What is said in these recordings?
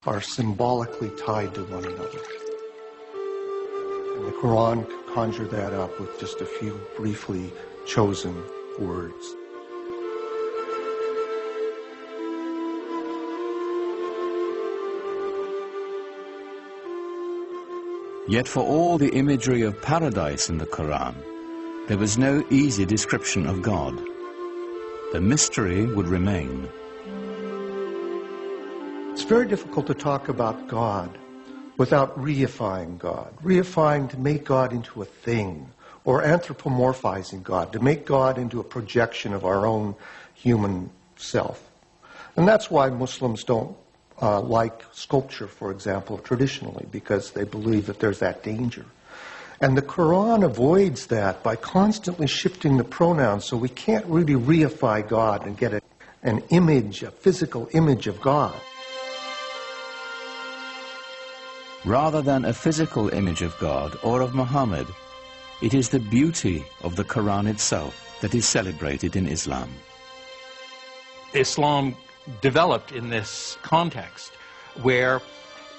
are symbolically tied to one another. And the Quran can conjure that up with just a few briefly chosen words. Yet for all the imagery of paradise in the Quran, there was no easy description of God. The mystery would remain. It's very difficult to talk about God without reifying God. Reifying to make God into a thing, or anthropomorphizing God, to make God into a projection of our own human self. And that's why Muslims don't like sculpture, for example, traditionally, because they believe that there's that danger. And the Quran avoids that by constantly shifting the pronouns, so we can't really reify God and get an image, a physical image of God. Rather than a physical image of God or of Muhammad, it is the beauty of the Quran itself that is celebrated in Islam. Islam developed in this context where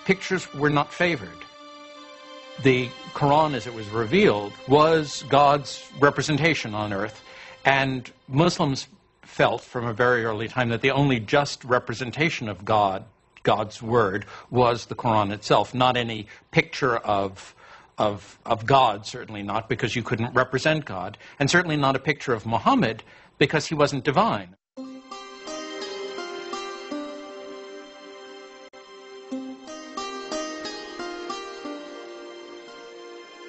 pictures were not favored. The Quran, as it was revealed, was God's representation on earth, and Muslims felt from a very early time that the only just representation of God, God's word, was the Quran itself, not any picture of God, certainly not, because you couldn't represent God, and certainly not a picture of Muhammad, because he wasn't divine.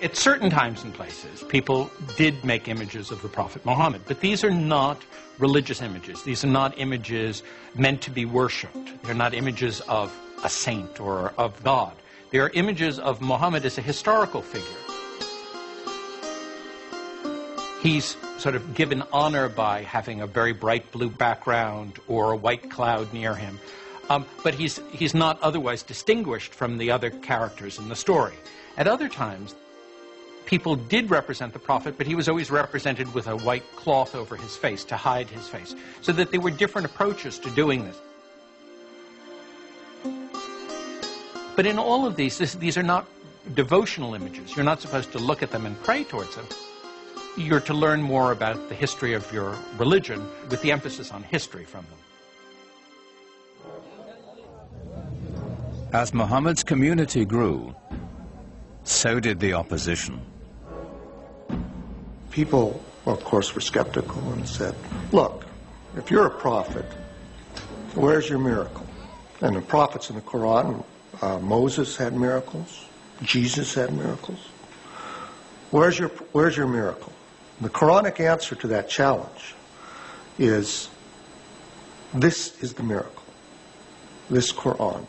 At certain times and places, people did make images of the Prophet Muhammad, but these are not religious images. These are not images meant to be worshipped. They're not images of a saint or of God. They are images of Muhammad as a historical figure. He's sort of given honor by having a very bright blue background or a white cloud near him, but he's not otherwise distinguished from the other characters in the story. At other times, people did represent the Prophet, but he was always represented with a white cloth over his face to hide his face, so that there were different approaches to doing this. But in all of these are not devotional images. You're not supposed to look at them and pray towards them. You're to learn more about the history of your religion, with the emphasis on history from them. As Muhammad's community grew, so did the opposition. People, of course, were skeptical and said, look, if you're a prophet, where's your miracle? And the prophets in the Quran, Moses had miracles, Jesus had miracles. Where's your miracle? The Quranic answer to that challenge is, this is the miracle, this Quran.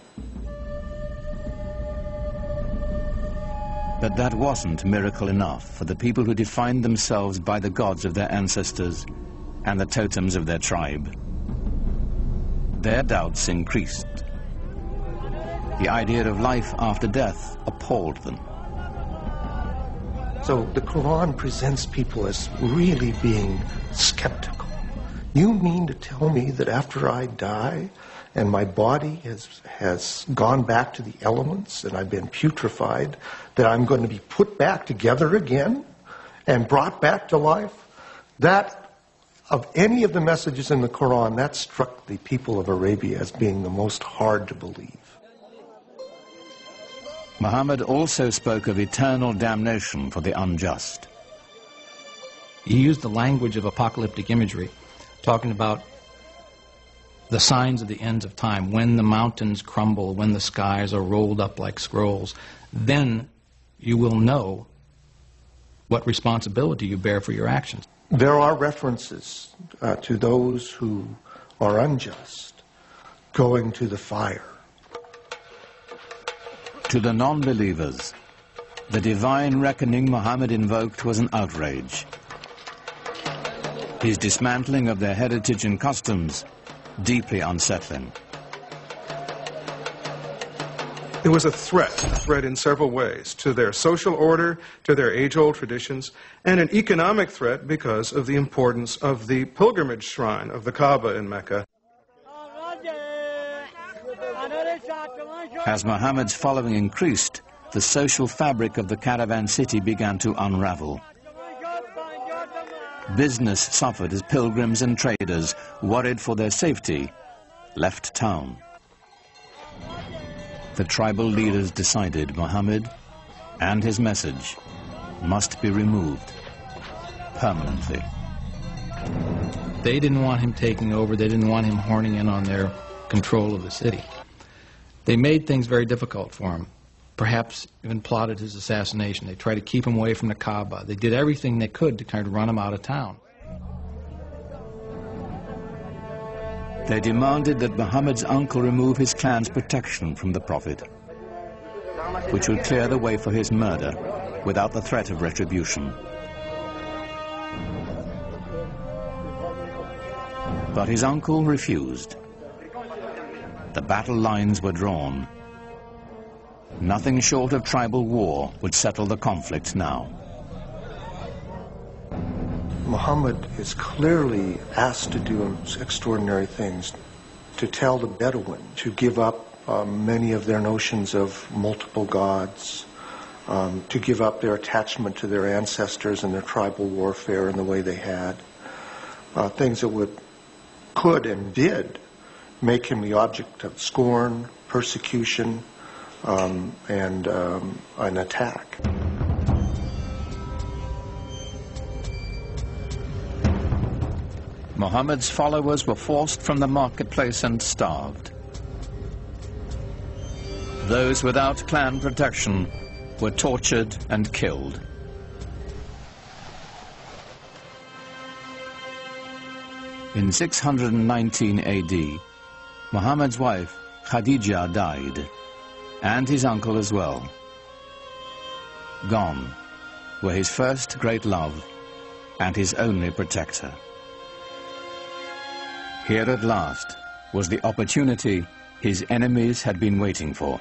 But that wasn't miracle enough for the people who defined themselves by the gods of their ancestors and the totems of their tribe. Their doubts increased. The idea of life after death appalled them. So the Quran presents people as really being skeptical. You mean to tell me that after I die and my body has gone back to the elements and I've been putrefied, that I'm going to be put back together again and brought back to life? That, of any of the messages in the Quran, that struck the people of Arabia as being the most hard to believe. Muhammad also spoke of eternal damnation for the unjust. He used the language of apocalyptic imagery, talking about the signs of the ends of time, when the mountains crumble, when the skies are rolled up like scrolls, then you will know what responsibility you bear for your actions. There are references to those who are unjust going to the fire. To the non-believers, the divine reckoning Muhammad invoked was an outrage. His dismantling of their heritage and customs, deeply unsettling. It was a threat in several ways, to their social order, to their age-old traditions, and an economic threat because of the importance of the pilgrimage shrine of the Kaaba in Mecca. As Muhammad's following increased, the social fabric of the caravan city began to unravel. Business suffered as pilgrims and traders, worried for their safety, left town. The tribal leaders decided Muhammad and his message must be removed permanently. They didn't want him taking over. They didn't want him horning in on their control of the city. They made things very difficult for him, perhaps even plotted his assassination. They tried to keep him away from the Kaaba. They did everything they could to try to run him out of town. They demanded that Muhammad's uncle remove his clan's protection from the Prophet, which would clear the way for his murder without the threat of retribution. But his uncle refused. The battle lines were drawn. Nothing short of tribal war would settle the conflict now. Muhammad is clearly asked to do extraordinary things, to tell the Bedouin to give up many of their notions of multiple gods, to give up their attachment to their ancestors and their tribal warfare in the way they had, things that could and did make him the object of scorn, persecution, and an attack. Muhammad's followers were forced from the marketplace and starved. Those without clan protection were tortured and killed. In 619 AD, Muhammad's wife, Khadija, died, and his uncle as well. Gone were his first great love and his only protector. Here at last was the opportunity his enemies had been waiting for.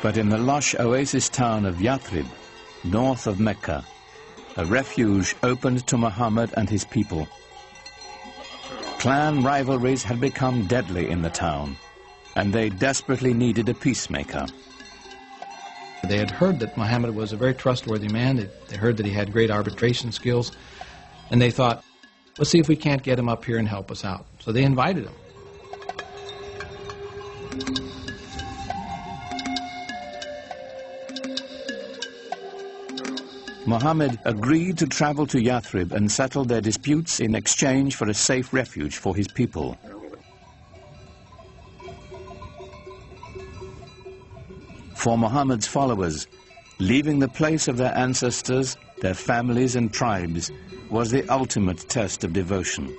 But in the lush oasis town of Yathrib, north of Mecca, a refuge opened to Muhammad and his people. Clan rivalries had become deadly in the town, and they desperately needed a peacemaker. They had heard that Muhammad was a very trustworthy man. They heard that he had great arbitration skills, and they thought, let's see if we can't get him up here and help us out. So they invited him. Muhammad agreed to travel to Yathrib and settle their disputes in exchange for a safe refuge for his people. For Muhammad's followers, leaving the place of their ancestors, their families and tribes, was the ultimate test of devotion.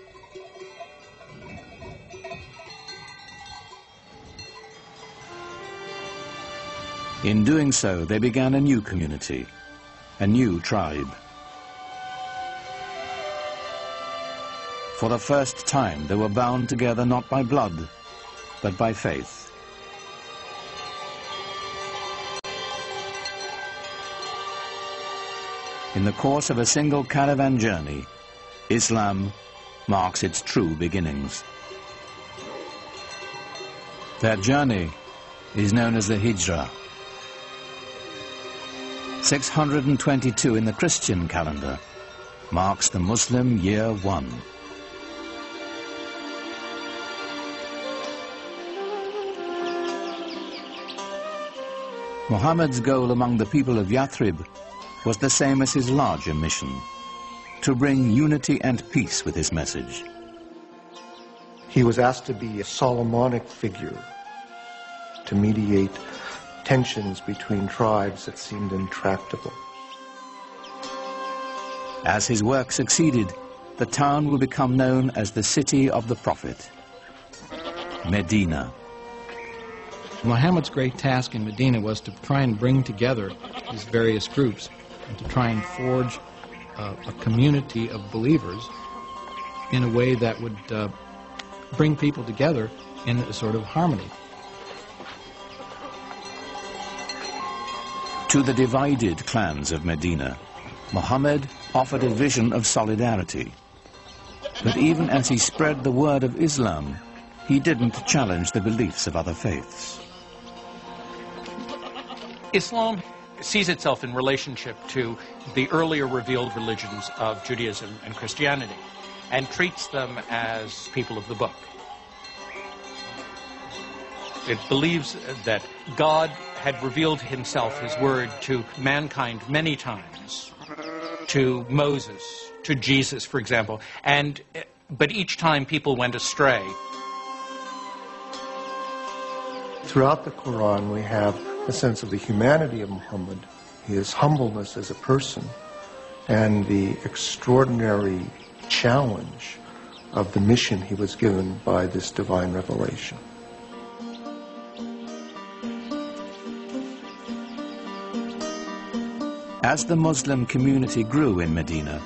In doing so, they began a new community, a new tribe. For the first time, they were bound together not by blood, but by faith. In the course of a single caravan journey, Islam marks its true beginnings. Their journey is known as the Hijrah. 622 in the Christian calendar marks the Muslim year 1. Muhammad's goal among the people of Yathrib was the same as his larger mission, to bring unity and peace with his message. He was asked to be a Solomonic figure, to mediate tensions between tribes that seemed intractable. As his work succeeded, the town would become known as the City of the Prophet, Medina. Muhammad's great task in Medina was to try and bring together these various groups and to try and forge a community of believers in a way that would bring people together in a sort of harmony. To the divided clans of Medina, Muhammad offered a vision of solidarity. But even as he spread the word of Islam, He didn't challenge the beliefs of other faiths. Islam sees itself in relationship to the earlier revealed religions of Judaism and Christianity and treats them as people of the book. It believes that God had revealed himself, his word, to mankind many times, to Moses, to Jesus, for example, but each time people went astray. Throughout the Quran, we have a sense of the humanity of Muhammad, his humbleness as a person, and the extraordinary challenge of the mission he was given by this divine revelation. As the Muslim community grew in Medina,